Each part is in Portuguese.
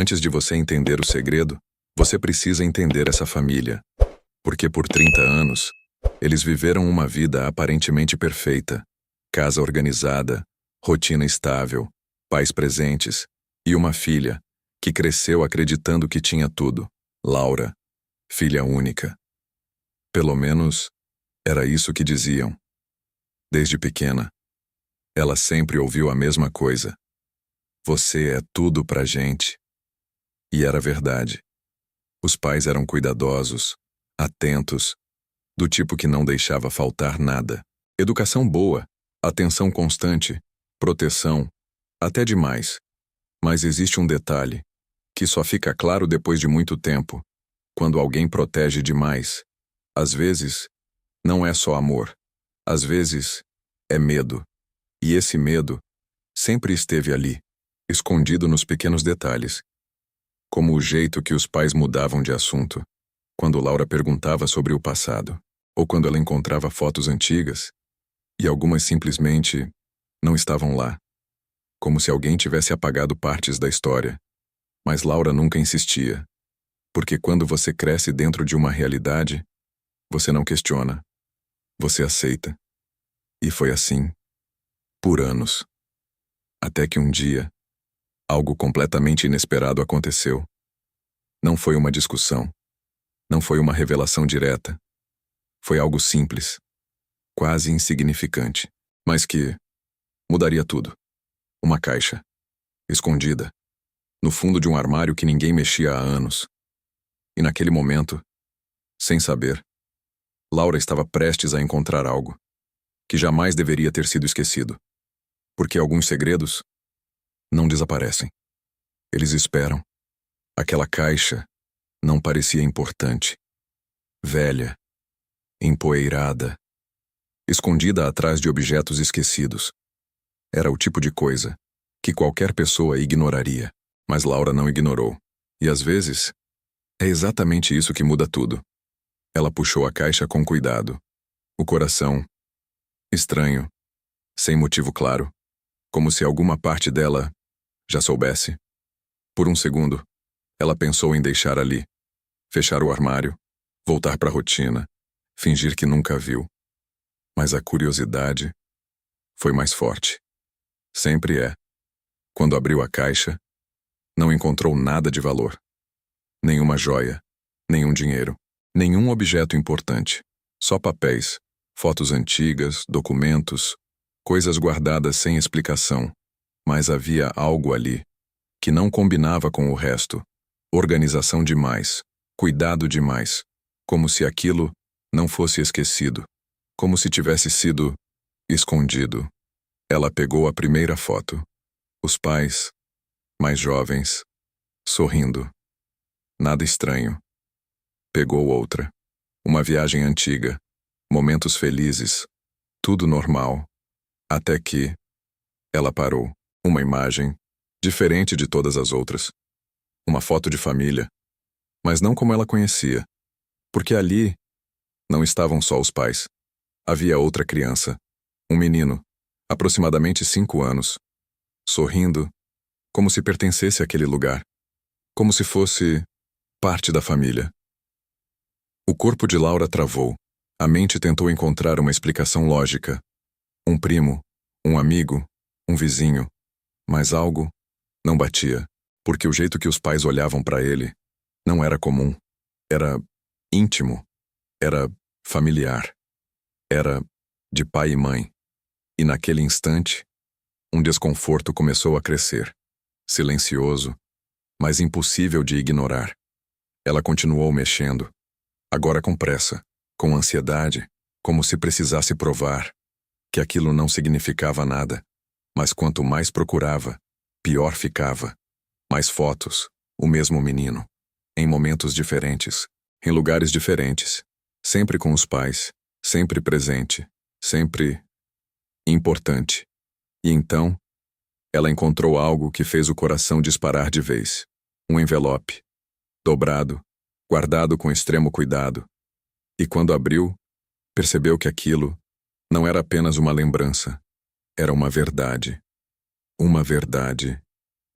Antes de você entender o segredo, você precisa entender essa família. Porque por 30 anos, eles viveram uma vida aparentemente perfeita. Casa organizada, rotina estável, pais presentes e uma filha que cresceu acreditando que tinha tudo. Laura, filha única. Pelo menos, era isso que diziam. Desde pequena, ela sempre ouviu a mesma coisa. Você é tudo pra gente. E era verdade. Os pais eram cuidadosos, atentos, do tipo que não deixava faltar nada. Educação boa, atenção constante, proteção, até demais. Mas existe um detalhe, que só fica claro depois de muito tempo, quando alguém protege demais. Às vezes, não é só amor. Às vezes, é medo. E esse medo sempre esteve ali, escondido nos pequenos detalhes. Como o jeito que os pais mudavam de assunto, quando Laura perguntava sobre o passado, ou quando ela encontrava fotos antigas, e algumas simplesmente não estavam lá, como se alguém tivesse apagado partes da história. Mas Laura nunca insistia, porque quando você cresce dentro de uma realidade, você não questiona, você aceita. E foi assim, por anos. Até que um dia, algo completamente inesperado aconteceu. Não foi uma discussão, não foi uma revelação direta. Foi algo simples, quase insignificante, mas que mudaria tudo. Uma caixa, escondida, no fundo de um armário que ninguém mexia há anos. E naquele momento, sem saber, Laura estava prestes a encontrar algo que jamais deveria ter sido esquecido. Porque alguns segredos não desaparecem. Eles esperam. Aquela caixa não parecia importante. Velha, empoeirada, escondida atrás de objetos esquecidos. Era o tipo de coisa que qualquer pessoa ignoraria. Mas Laura não ignorou. E às vezes, é exatamente isso que muda tudo. Ela puxou a caixa com cuidado. O coração, estranho, sem motivo claro, como se alguma parte dela já soubesse. Por um segundo, ela pensou em deixar ali, fechar o armário, voltar para a rotina, fingir que nunca viu. Mas a curiosidade foi mais forte. Sempre é. Quando abriu a caixa, não encontrou nada de valor. Nenhuma joia, nenhum dinheiro, nenhum objeto importante. Só papéis, fotos antigas, documentos, coisas guardadas sem explicação. Mas havia algo ali que não combinava com o resto. Organização demais, cuidado demais, como se aquilo não fosse esquecido, como se tivesse sido escondido. Ela pegou a primeira foto. Os pais, mais jovens, sorrindo. Nada estranho. Pegou outra. Uma viagem antiga, momentos felizes, tudo normal. Até que ela parou. Uma imagem, diferente de todas as outras. Uma foto de família, mas não como ela conhecia. Porque ali não estavam só os pais. Havia outra criança, um menino, aproximadamente 5 anos, sorrindo, como se pertencesse àquele lugar, como se fosse parte da família. O corpo de Laura travou. A mente tentou encontrar uma explicação lógica. Um primo, um amigo, um vizinho. Mas algo não batia, porque o jeito que os pais olhavam para ele não era comum. Era íntimo. Era familiar. Era de pai e mãe. E naquele instante, um desconforto começou a crescer. Silencioso, mas impossível de ignorar. Ela continuou mexendo, agora com pressa, com ansiedade, como se precisasse provar que aquilo não significava nada. Mas quanto mais procurava, pior ficava. Mais fotos, o mesmo menino, em momentos diferentes, em lugares diferentes, sempre com os pais, sempre presente, sempre importante. E então, ela encontrou algo que fez o coração disparar de vez. Um envelope, dobrado, guardado com extremo cuidado. E quando abriu, percebeu que aquilo não era apenas uma lembrança, era uma verdade. Uma verdade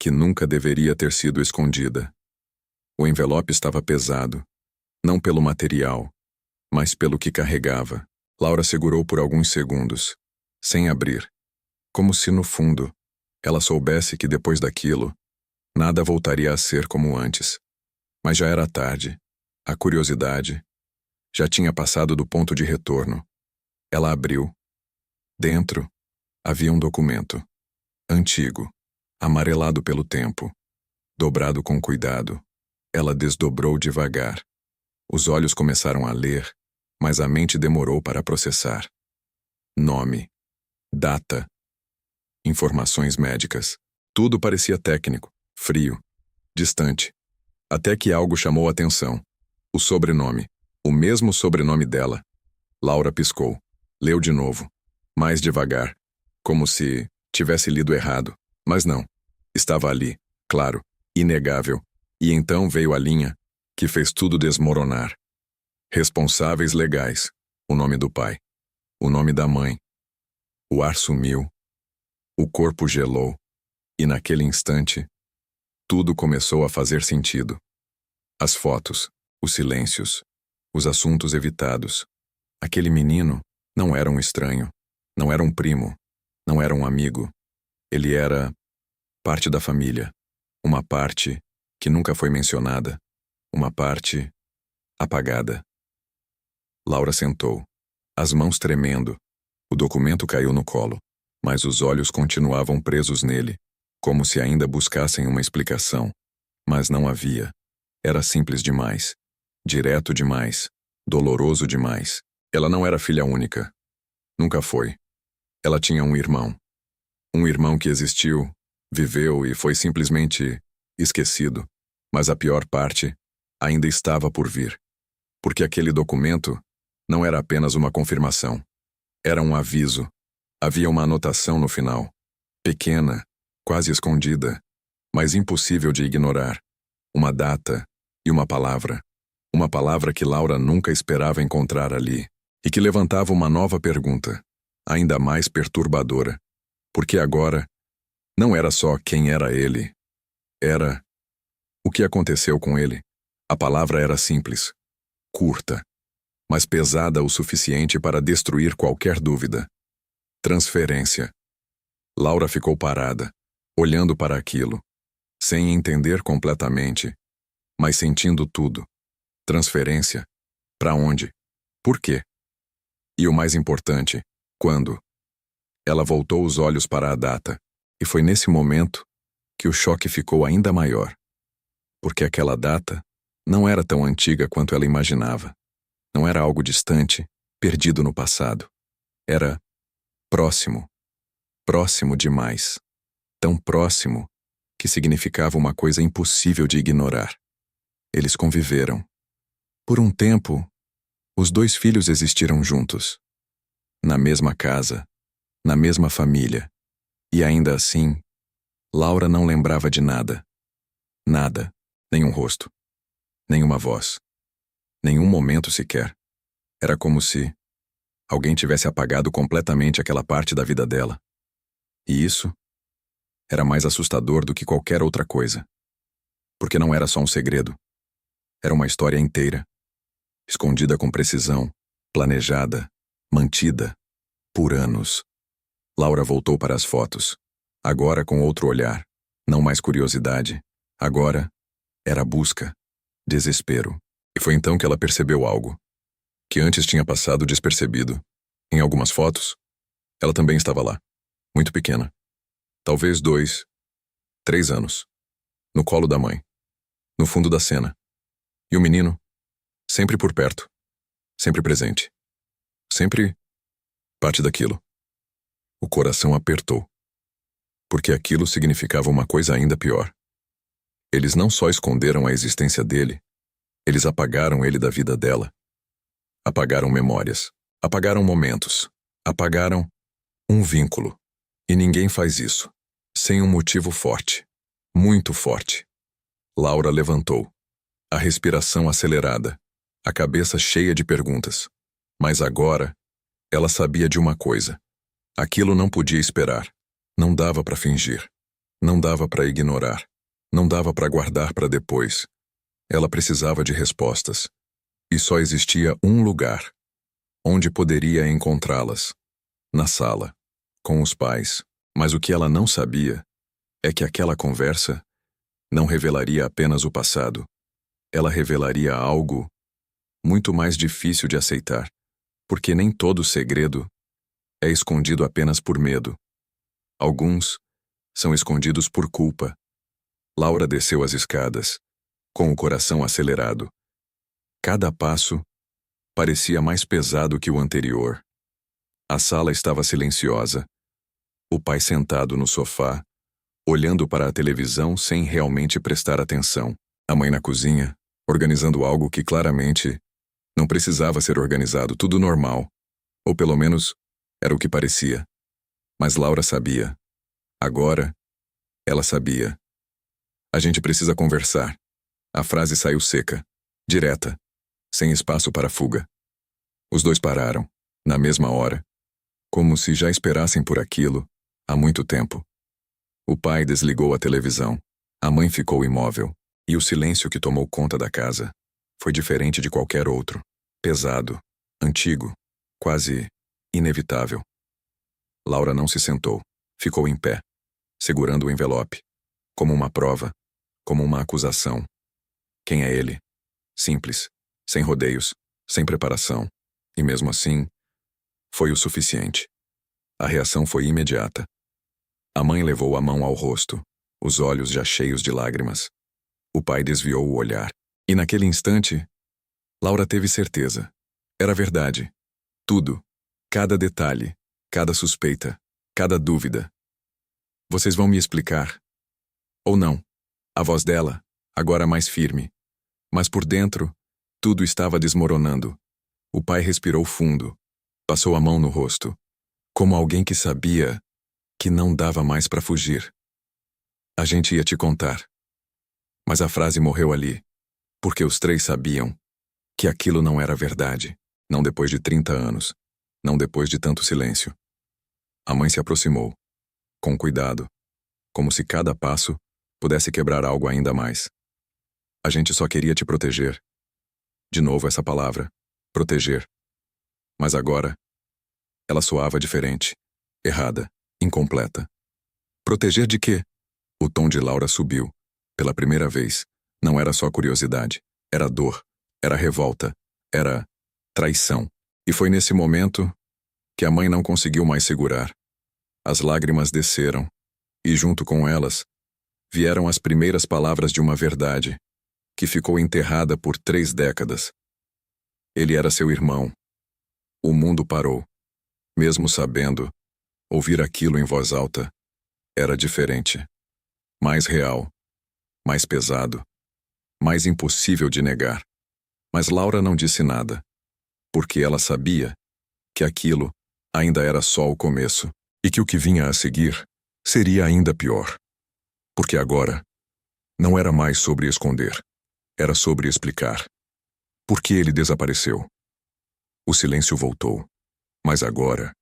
que nunca deveria ter sido escondida. O envelope estava pesado, não pelo material, mas pelo que carregava. Laura segurou por alguns segundos, sem abrir, como se, no fundo, ela soubesse que depois daquilo, nada voltaria a ser como antes. Mas já era tarde. A curiosidade já tinha passado do ponto de retorno. Ela abriu. Dentro, havia um documento. Antigo, amarelado pelo tempo. Dobrado com cuidado, ela desdobrou devagar. Os olhos começaram a ler, mas a mente demorou para processar. Nome. Data. Informações médicas. Tudo parecia técnico, frio, distante. Até que algo chamou a atenção. O sobrenome. O mesmo sobrenome dela. Laura piscou. Leu de novo. Mais devagar. Como se tivesse lido errado. Mas não. Estava ali, claro, inegável. E então veio a linha que fez tudo desmoronar. Responsáveis legais. O nome do pai. O nome da mãe. O ar sumiu. O corpo gelou. E naquele instante, tudo começou a fazer sentido. As fotos, os silêncios, os assuntos evitados. Aquele menino não era um estranho, não era um primo, não era um amigo. Ele era parte da família, uma parte que nunca foi mencionada, uma parte apagada. Laura sentou, as mãos tremendo. O documento caiu no colo, mas os olhos continuavam presos nele, como se ainda buscassem uma explicação. Mas não havia. Era simples demais, direto demais, doloroso demais. Ela não era filha única. Nunca foi. Ela tinha um irmão. Um irmão que existiu, viveu e foi simplesmente esquecido. Mas a pior parte ainda estava por vir. Porque aquele documento não era apenas uma confirmação. Era um aviso. Havia uma anotação no final. Pequena, quase escondida, mas impossível de ignorar. Uma data e uma palavra. Uma palavra que Laura nunca esperava encontrar ali. E que levantava uma nova pergunta, ainda mais perturbadora. Porque agora, não era só quem era ele. Era o que aconteceu com ele. A palavra era simples, curta, mas pesada o suficiente para destruir qualquer dúvida. Transferência. Laura ficou parada, olhando para aquilo, sem entender completamente, mas sentindo tudo. Transferência. Para onde? Por quê? E o mais importante, quando? Ela voltou os olhos para a data, e foi nesse momento que o choque ficou ainda maior. Porque aquela data não era tão antiga quanto ela imaginava. Não era algo distante, perdido no passado. Era próximo. Próximo demais. Tão próximo que significava uma coisa impossível de ignorar. Eles conviveram. Por um tempo, os dois filhos existiram juntos. Na mesma casa, na mesma família. E ainda assim, Laura não lembrava de nada. Nada. Nenhum rosto. Nenhuma voz. Nenhum momento sequer. Era como se alguém tivesse apagado completamente aquela parte da vida dela. E isso era mais assustador do que qualquer outra coisa. Porque não era só um segredo. Era uma história inteira. Escondida com precisão, planejada, mantida, por anos. Laura voltou para as fotos. Agora com outro olhar. Não mais curiosidade. Agora era busca, desespero. E foi então que ela percebeu algo que antes tinha passado despercebido. Em algumas fotos, ela também estava lá, muito pequena. Talvez 2, 3 anos. No colo da mãe. No fundo da cena. E o menino, sempre por perto. Sempre presente. Sempre parte daquilo. O coração apertou. Porque aquilo significava uma coisa ainda pior. Eles não só esconderam a existência dele, eles apagaram ele da vida dela. Apagaram memórias. Apagaram momentos. Apagaram um vínculo. E ninguém faz isso sem um motivo forte. Muito forte. Laura levantou. A respiração acelerada. A cabeça cheia de perguntas. Mas agora, ela sabia de uma coisa. Aquilo não podia esperar. Não dava para fingir. Não dava para ignorar. Não dava para guardar para depois. Ela precisava de respostas. E só existia um lugar onde poderia encontrá-las: na sala, com os pais. Mas o que ela não sabia é que aquela conversa não revelaria apenas o passado. Ela revelaria algo muito mais difícil de aceitar, porque nem todo segredo é escondido apenas por medo. Alguns são escondidos por culpa. Laura desceu as escadas, com o coração acelerado. Cada passo parecia mais pesado que o anterior. A sala estava silenciosa. O pai sentado no sofá, olhando para a televisão sem realmente prestar atenção. A mãe na cozinha, organizando algo que claramente não precisava ser organizado, tudo normal. Ou pelo menos, era o que parecia. Mas Laura sabia. Agora, ela sabia. A gente precisa conversar. A frase saiu seca, direta, sem espaço para fuga. Os dois pararam, na mesma hora, como se já esperassem por aquilo há muito tempo. O pai desligou a televisão. A mãe ficou imóvel. E o silêncio que tomou conta da casa foi diferente de qualquer outro. Pesado, antigo, quase inevitável. Laura não se sentou. Ficou em pé, segurando o envelope, como uma prova, como uma acusação. Quem é ele? Simples, sem rodeios, sem preparação. E mesmo assim, foi o suficiente. A reação foi imediata. A mãe levou a mão ao rosto, os olhos já cheios de lágrimas. O pai desviou o olhar. E naquele instante, Laura teve certeza. Era verdade. Tudo. Cada detalhe. Cada suspeita. Cada dúvida. Vocês vão me explicar? Ou não? A voz dela, agora mais firme. Mas por dentro, tudo estava desmoronando. O pai respirou fundo. Passou a mão no rosto. Como alguém que sabia que não dava mais para fugir. A gente ia te contar. Mas a frase morreu ali, porque os três sabiam que aquilo não era verdade. Não depois de 30 anos. Não depois de tanto silêncio. A mãe se aproximou, com cuidado, como se cada passo pudesse quebrar algo ainda mais. A gente só queria te proteger. De novo essa palavra, proteger. Mas agora, ela soava diferente, errada, incompleta. Proteger de quê? O tom de Laura subiu. Pela primeira vez, não era só curiosidade. Era dor, era revolta, era traição. E foi nesse momento que a mãe não conseguiu mais segurar. As lágrimas desceram, e junto com elas, vieram as primeiras palavras de uma verdade que ficou enterrada por 3 décadas. Ele era seu irmão. O mundo parou. Mesmo sabendo, ouvir aquilo em voz alta era diferente. Mais real. Mais pesado. Mais impossível de negar. Mas Laura não disse nada, porque ela sabia que aquilo ainda era só o começo, e que o que vinha a seguir seria ainda pior. Porque agora, não era mais sobre esconder, era sobre explicar. Por que ele desapareceu? O silêncio voltou, mas agora,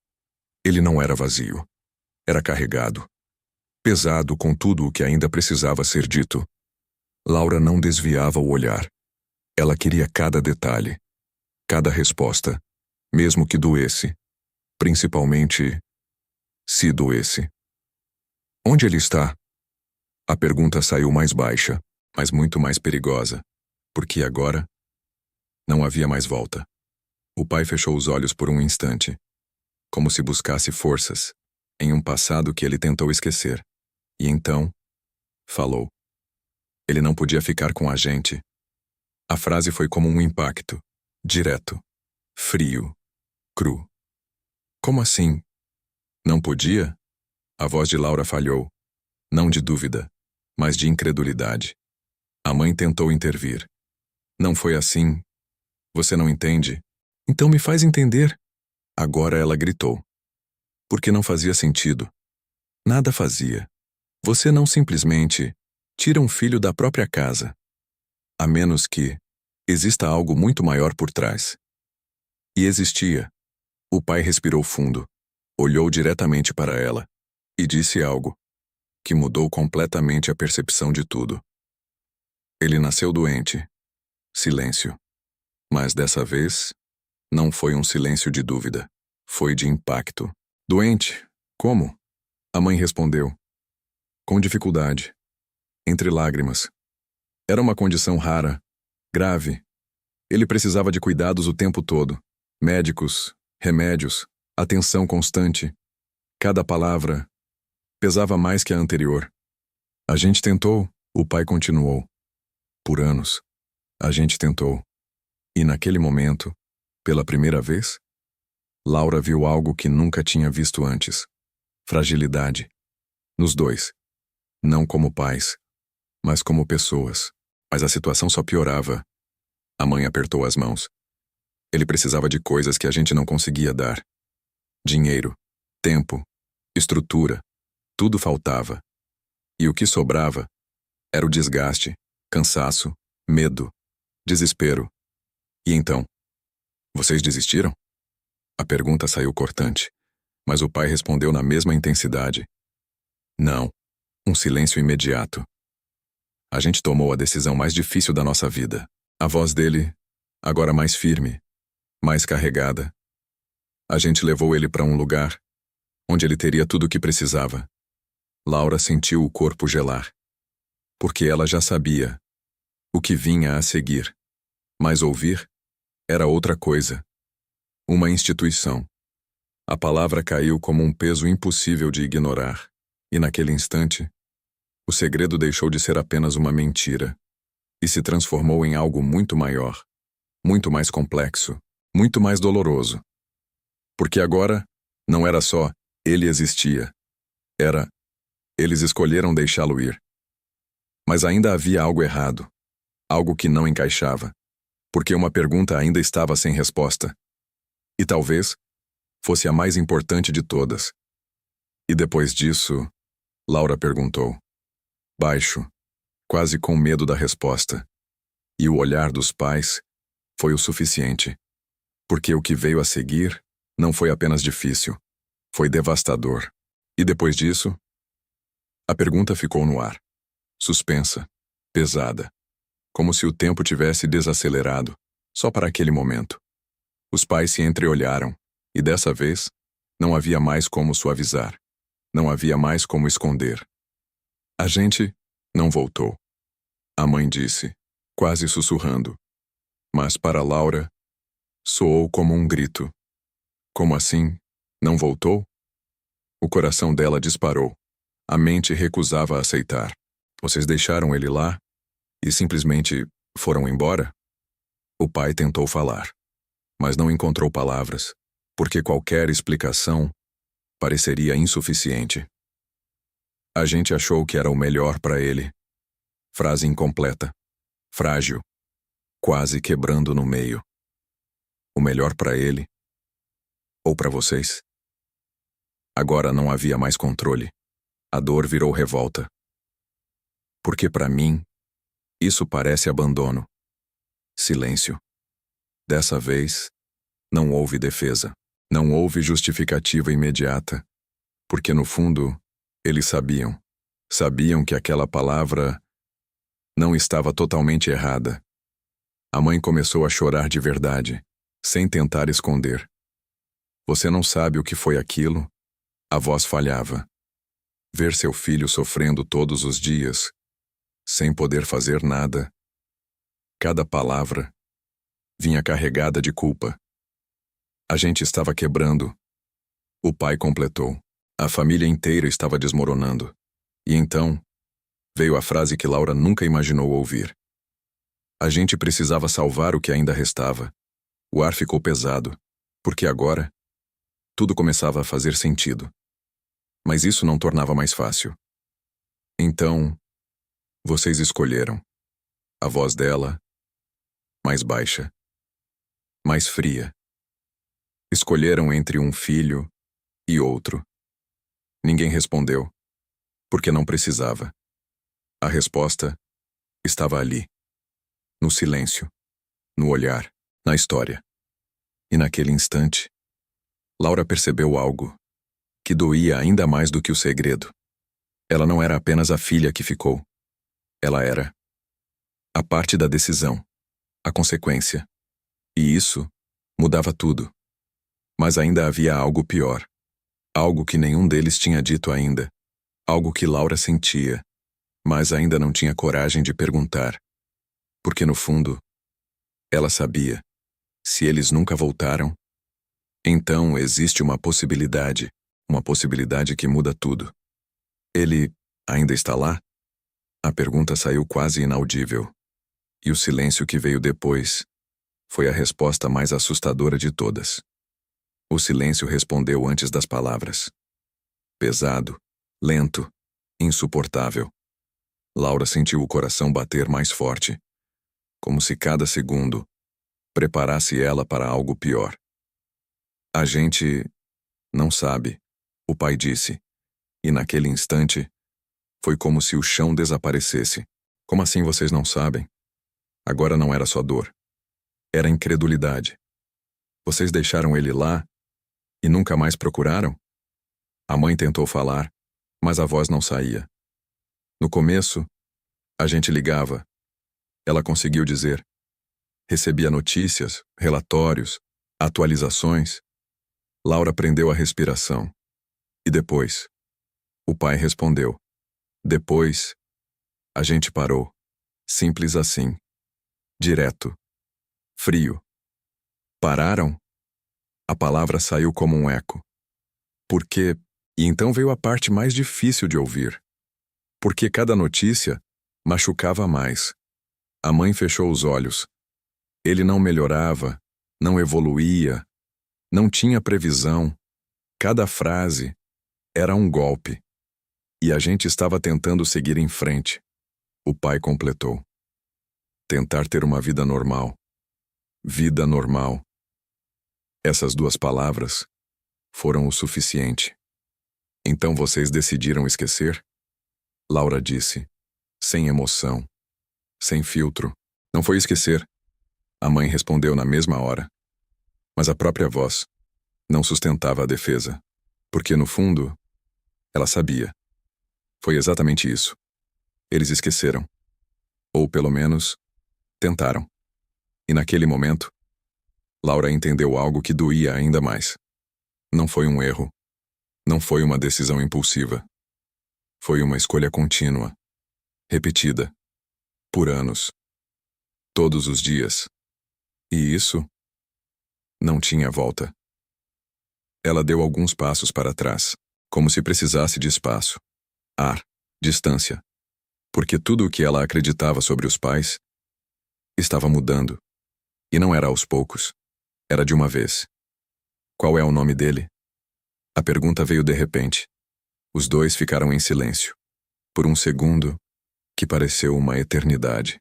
ele não era vazio. Era carregado, pesado com tudo o que ainda precisava ser dito. Laura não desviava o olhar. Ela queria cada detalhe, cada resposta, mesmo que doesse. Principalmente, se doesse. Onde ele está? A pergunta saiu mais baixa, mas muito mais perigosa, porque agora não havia mais volta. O pai fechou os olhos por um instante, como se buscasse forças em um passado que ele tentou esquecer. E então, falou. Ele não podia ficar com a gente. A frase foi como um impacto, direto, frio, cru. Como assim? Não podia? A voz de Laura falhou, não de dúvida, mas de incredulidade. A mãe tentou intervir. Não foi assim. Você não entende? Então me faz entender. Agora ela gritou. Porque não fazia sentido. Nada fazia. Você não simplesmente tira um filho da própria casa. A menos que exista algo muito maior por trás. E existia. O pai respirou fundo, olhou diretamente para ela e disse algo. que mudou completamente a percepção de tudo. Ele nasceu doente. Silêncio. Mas dessa vez, não foi um silêncio de dúvida. Foi de impacto. Doente? Como? A mãe respondeu. Com dificuldade. Entre lágrimas. Era uma condição rara, grave. Ele precisava de cuidados o tempo todo. Médicos, remédios, atenção constante. Cada palavra pesava mais que a anterior. A gente tentou, o pai continuou. Por anos, a gente tentou. E naquele momento, pela primeira vez, Laura viu algo que nunca tinha visto antes. Fragilidade. Nos dois. Não como pais, mas como pessoas. Mas a situação só piorava. A mãe apertou as mãos. Ele precisava de coisas que a gente não conseguia dar. Dinheiro, tempo, estrutura, tudo faltava. E o que sobrava era o desgaste, cansaço, medo, desespero. E então? Vocês desistiram? A pergunta saiu cortante, mas o pai respondeu na mesma intensidade. Não. Um silêncio imediato. A gente tomou a decisão mais difícil da nossa vida. A voz dele, agora mais firme, mais carregada. A gente levou ele para um lugar onde ele teria tudo o que precisava. Laura sentiu o corpo gelar. Porque ela já sabia o que vinha a seguir. Mas ouvir era outra coisa. Uma instituição. A palavra caiu como um peso impossível de ignorar. E naquele instante, o segredo deixou de ser apenas uma mentira e se transformou em algo muito maior, muito mais complexo, muito mais doloroso. Porque agora, não era só ele existia. Era, eles escolheram deixá-lo ir. Mas ainda havia algo errado, algo que não encaixava, porque uma pergunta ainda estava sem resposta. E talvez fosse a mais importante de todas. E depois disso, Laura perguntou, baixo, quase com medo da resposta. E o olhar dos pais foi o suficiente, porque o que veio a seguir não foi apenas difícil, foi devastador. E depois disso, a pergunta ficou no ar, suspensa, pesada, como se o tempo tivesse desacelerado, só para aquele momento. Os pais se entreolharam, e dessa vez, não havia mais como suavizar. Não havia mais como esconder. A gente não voltou. A mãe disse, quase sussurrando. Mas para Laura, soou como um grito. Como assim? Não voltou? O coração dela disparou. A mente recusava aceitar. Vocês deixaram ele lá e simplesmente foram embora? O pai tentou falar, mas não encontrou palavras, porque qualquer explicação pareceria insuficiente. A gente achou que era o melhor para ele. Frase incompleta, frágil, quase quebrando no meio. O melhor para ele? Ou para vocês? Agora não havia mais controle. A dor virou revolta. Porque para mim, isso parece abandono. Silêncio. Dessa vez, não houve defesa. Não houve justificativa imediata. Porque no fundo, eles sabiam. Sabiam que aquela palavra não estava totalmente errada. A mãe começou a chorar de verdade, sem tentar esconder. Você não sabe o que foi aquilo? A voz falhava. Ver seu filho sofrendo todos os dias, sem poder fazer nada. Cada palavra vinha carregada de culpa. A gente estava quebrando. O pai completou. A família inteira estava desmoronando. E então, veio a frase que Laura nunca imaginou ouvir. A gente precisava salvar o que ainda restava. O ar ficou pesado, porque agora, tudo começava a fazer sentido. Mas isso não tornava mais fácil. Então, vocês escolheram. A voz dela, mais baixa, mais fria. Escolheram entre um filho e outro. Ninguém respondeu, porque não precisava. A resposta estava ali, no silêncio, no olhar, na história. E naquele instante, Laura percebeu algo que doía ainda mais do que o segredo. Ela não era apenas a filha que ficou. Ela era a parte da decisão, a consequência. E isso mudava tudo. Mas ainda havia algo pior. Algo que nenhum deles tinha dito ainda. Algo que Laura sentia, mas ainda não tinha coragem de perguntar. Porque no fundo, ela sabia. Se eles nunca voltaram, então existe uma possibilidade que muda tudo. Ele ainda está lá? A pergunta saiu quase inaudível. E o silêncio que veio depois foi a resposta mais assustadora de todas. O silêncio respondeu antes das palavras. Pesado, lento, insuportável. Laura sentiu o coração bater mais forte, como se cada segundo preparasse ela para algo pior. A gente não sabe, o pai disse, e naquele instante foi como se o chão desaparecesse. Como assim vocês não sabem? Agora não era só dor. Era incredulidade. Vocês deixaram ele lá e nunca mais procuraram? A mãe tentou falar, mas a voz não saía. No começo, a gente ligava. Ela conseguiu dizer. Recebia notícias, relatórios, atualizações. Laura prendeu a respiração. E depois? O pai respondeu. Depois, a gente parou. Simples assim. Direto. Frio. Pararam? A palavra saiu como um eco. Por quê? E então veio a parte mais difícil de ouvir. Porque cada notícia machucava mais. A mãe fechou os olhos. Ele não melhorava, não evoluía, não tinha previsão. Cada frase era um golpe. E a gente estava tentando seguir em frente. O pai completou. Tentar ter uma vida normal. Vida normal. Essas duas palavras foram o suficiente. Então vocês decidiram esquecer? Laura disse, sem emoção, sem filtro. Não foi esquecer. A mãe respondeu na mesma hora. Mas a própria voz não sustentava a defesa. Porque, no fundo, ela sabia. Foi exatamente isso. Eles esqueceram. Ou, pelo menos, tentaram. E naquele momento, Laura entendeu algo que doía ainda mais. Não foi um erro. Não foi uma decisão impulsiva. Foi uma escolha contínua. Repetida. Por anos. Todos os dias. E isso não tinha volta. Ela deu alguns passos para trás, como se precisasse de espaço, ar, distância. Porque tudo o que ela acreditava sobre os pais estava mudando. E não era aos poucos. Era de uma vez. Qual é o nome dele? A pergunta veio de repente. Os dois ficaram em silêncio. Por um segundo, que pareceu uma eternidade.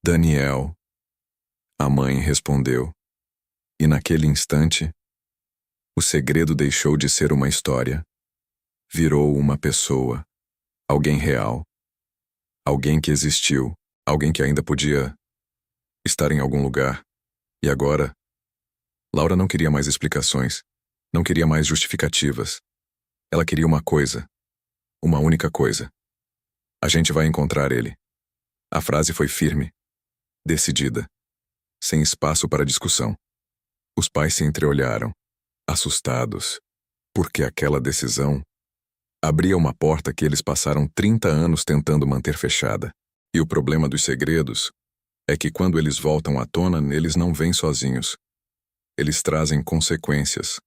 Daniel. A mãe respondeu. E naquele instante, o segredo deixou de ser uma história. Virou uma pessoa. Alguém real. Alguém que existiu. Alguém que ainda podia estar em algum lugar. E agora, Laura não queria mais explicações. Não queria mais justificativas. Ela queria uma coisa. Uma única coisa. A gente vai encontrar ele. A frase foi firme. Decidida. Sem espaço para discussão. Os pais se entreolharam, assustados, porque aquela decisão abria uma porta que eles passaram 30 anos tentando manter fechada. E o problema dos segredos é que quando eles voltam à tona, eles não vêm sozinhos. Eles trazem consequências.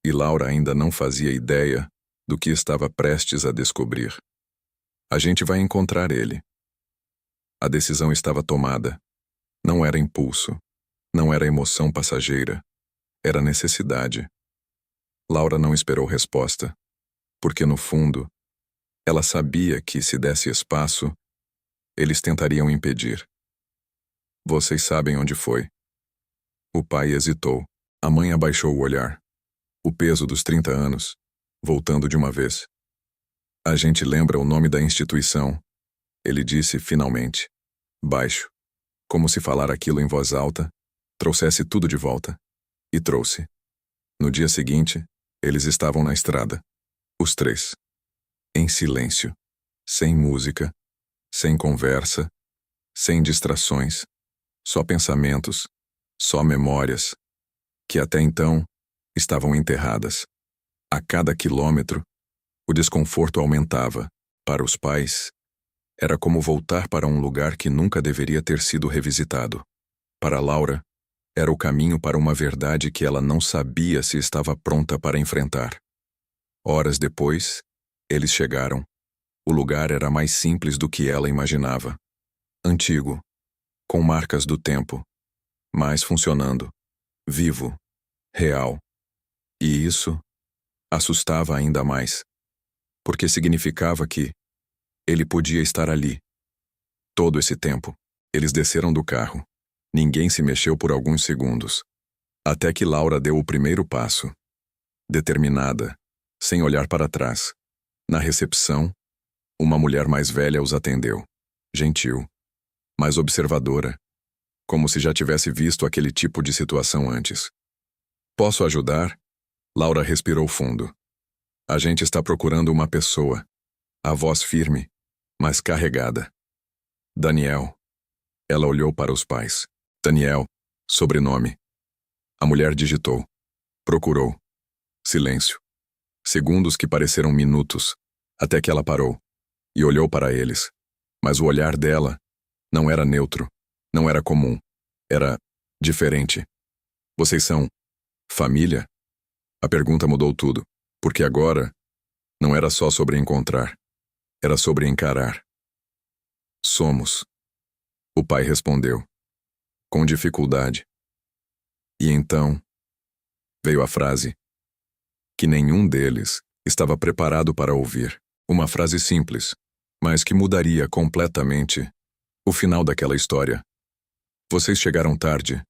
E Laura ainda não fazia ideia do que estava prestes a descobrir. A gente vai encontrar ele. A decisão estava tomada. Não era impulso. Não era emoção passageira. Era necessidade. Laura não esperou resposta, porque no fundo, ela sabia que, se desse espaço, eles tentariam impedir. Vocês sabem onde foi. O pai hesitou. A mãe abaixou o olhar. O peso dos 30 anos, voltando de uma vez. A gente lembra o nome da instituição, ele disse finalmente, baixo, como se falar aquilo em voz alta trouxesse tudo de volta. E trouxe. No dia seguinte, eles estavam na estrada. Os três. em silêncio, sem música, sem conversa, sem distrações, só pensamentos, só memórias, que até então estavam enterradas. A cada quilômetro, o desconforto aumentava. Para os pais, era como voltar para um lugar que nunca deveria ter sido revisitado. Para Laura, era o caminho para uma verdade que ela não sabia se estava pronta para enfrentar. Horas depois, eles chegaram. O lugar era mais simples do que ela imaginava. Antigo, com marcas do tempo, mas funcionando, vivo, real. E isso assustava ainda mais, porque significava que ele podia estar ali. Todo esse tempo, eles desceram do carro. Ninguém se mexeu por alguns segundos, até que Laura deu o primeiro passo. Determinada, sem olhar para trás. Na recepção, uma mulher mais velha os atendeu. Gentil, mas observadora, como se já tivesse visto aquele tipo de situação antes. Posso ajudar? Laura respirou fundo. A gente está procurando uma pessoa. A voz firme, mas carregada. Daniel. Ela olhou para os pais. Daniel, sobrenome. A mulher digitou. Procurou. Silêncio. Segundos que pareceram minutos, até que ela parou e olhou para eles. Mas o olhar dela não era neutro, não era comum, era diferente. Vocês são família? A pergunta mudou tudo, porque agora não era só sobre encontrar, era sobre encarar. Somos. O pai respondeu, com dificuldade. E então veio a frase que nenhum deles estava preparado para ouvir. Uma frase simples, mas que mudaria completamente o final daquela história. Vocês chegaram tarde.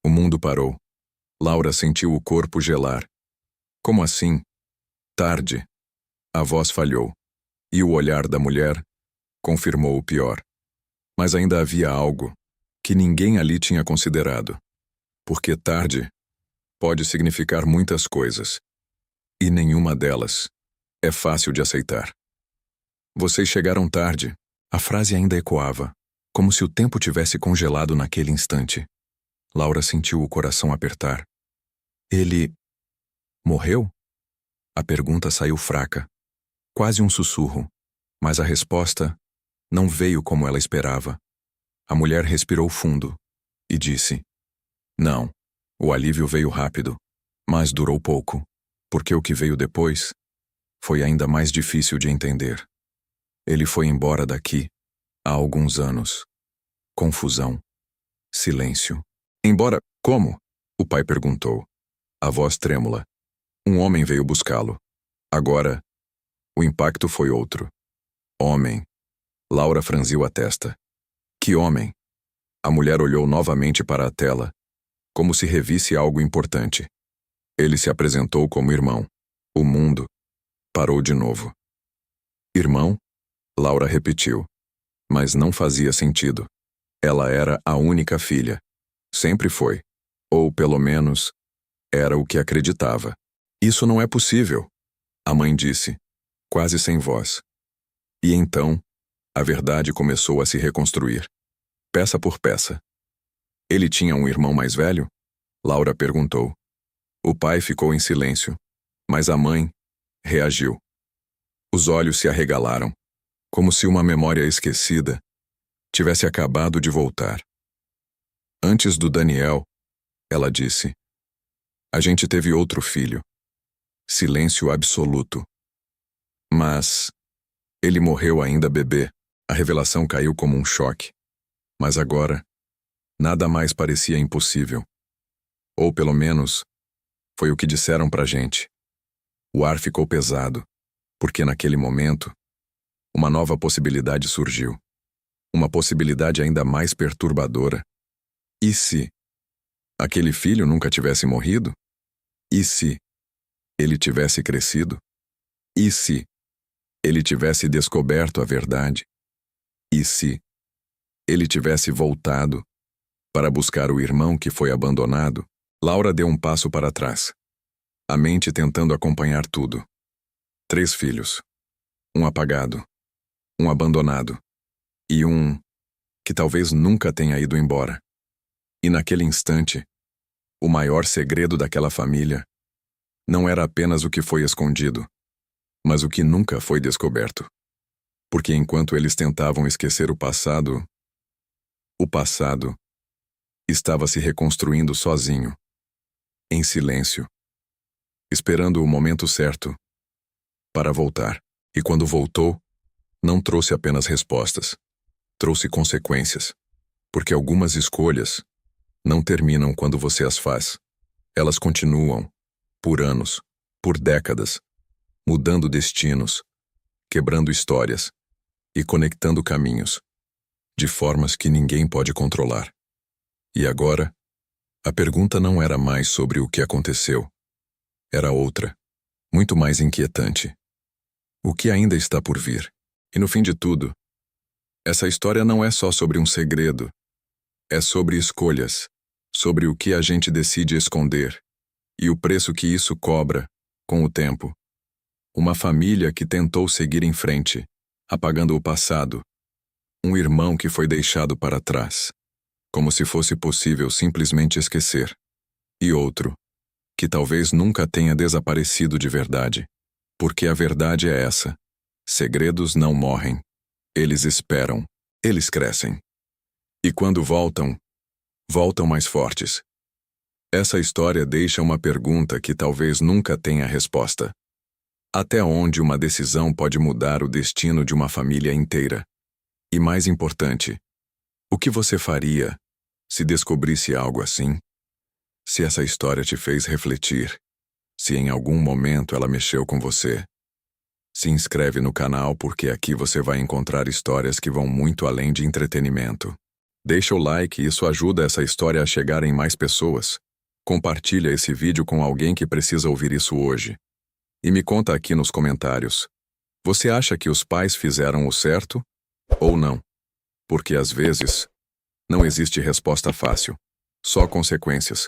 O mundo parou. Laura sentiu o corpo gelar. Como assim? Tarde. A voz falhou. E o olhar da mulher confirmou o pior. Mas ainda havia algo que ninguém ali tinha considerado. Porque tarde pode significar muitas coisas. E nenhuma delas é fácil de aceitar. Vocês chegaram tarde. A frase ainda ecoava, como se o tempo tivesse congelado naquele instante. Laura sentiu o coração apertar. Ele morreu? A pergunta saiu fraca, quase um sussurro, mas a resposta não veio como ela esperava. A mulher respirou fundo e disse: Não. O alívio veio rápido, mas durou pouco, porque o que veio depois foi ainda mais difícil de entender. Ele foi embora daqui há alguns anos. Confusão. Silêncio. Embora, como? O pai perguntou. A voz trêmula. Um homem veio buscá-lo. Agora, o impacto foi outro. Homem. Laura franziu a testa. Que homem? A mulher olhou novamente para a tela, como se revisse algo importante. Ele se apresentou como irmão. O mundo parou de novo. Irmão? Laura repetiu. Mas não fazia sentido. Ela era a única filha. Sempre foi. Ou, pelo menos, era o que acreditava. Isso não é possível, a mãe disse, quase sem voz. E então, a verdade começou a se reconstruir, peça por peça. Ele tinha um irmão mais velho? Laura perguntou. O pai ficou em silêncio, mas a mãe reagiu. Os olhos se arregalaram, como se uma memória esquecida tivesse acabado de voltar. Antes do Daniel, ela disse, a gente teve outro filho. Silêncio absoluto. Mas ele morreu ainda bebê. A revelação caiu como um choque. Mas agora, nada mais parecia impossível. Ou pelo menos, foi o que disseram pra gente. O ar ficou pesado, porque naquele momento, uma nova possibilidade surgiu. Uma possibilidade ainda mais perturbadora. E se aquele filho nunca tivesse morrido? E se ele tivesse crescido? E se ele tivesse descoberto a verdade? E se ele tivesse voltado para buscar o irmão que foi abandonado? Laura deu um passo para trás, a mente tentando acompanhar tudo. 3 filhos. um apagado, um abandonado e um que talvez nunca tenha ido embora. E naquele instante, o maior segredo daquela família não era apenas o que foi escondido, mas o que nunca foi descoberto. Porque enquanto eles tentavam esquecer o passado estava se reconstruindo sozinho, em silêncio, esperando o momento certo para voltar. E quando voltou, não trouxe apenas respostas, trouxe consequências. Porque algumas escolhas não terminam quando você as faz. Elas continuam, por anos, por décadas, mudando destinos, quebrando histórias e conectando caminhos, de formas que ninguém pode controlar. E agora, a pergunta não era mais sobre o que aconteceu. Era outra, muito mais inquietante. O que ainda está por vir? E no fim de tudo, essa história não é só sobre um segredo. É sobre escolhas, sobre o que a gente decide esconder e o preço que isso cobra, com o tempo. Uma família que tentou seguir em frente, apagando o passado. Um irmão que foi deixado para trás, como se fosse possível simplesmente esquecer. E outro, que talvez nunca tenha desaparecido de verdade. Porque a verdade é essa: segredos não morrem. Eles esperam, eles crescem. E quando voltam, voltam mais fortes. Essa história deixa uma pergunta que talvez nunca tenha resposta. Até onde uma decisão pode mudar o destino de uma família inteira? E mais importante, o que você faria se descobrisse algo assim? Se essa história te fez refletir, se em algum momento ela mexeu com você, se inscreve no canal porque aqui você vai encontrar histórias que vão muito além de entretenimento. Deixa o like, isso ajuda essa história a chegar em mais pessoas. Compartilha esse vídeo com alguém que precisa ouvir isso hoje. E me conta aqui nos comentários. Você acha que os pais fizeram o certo ou não? Porque às vezes, não existe resposta fácil, só consequências.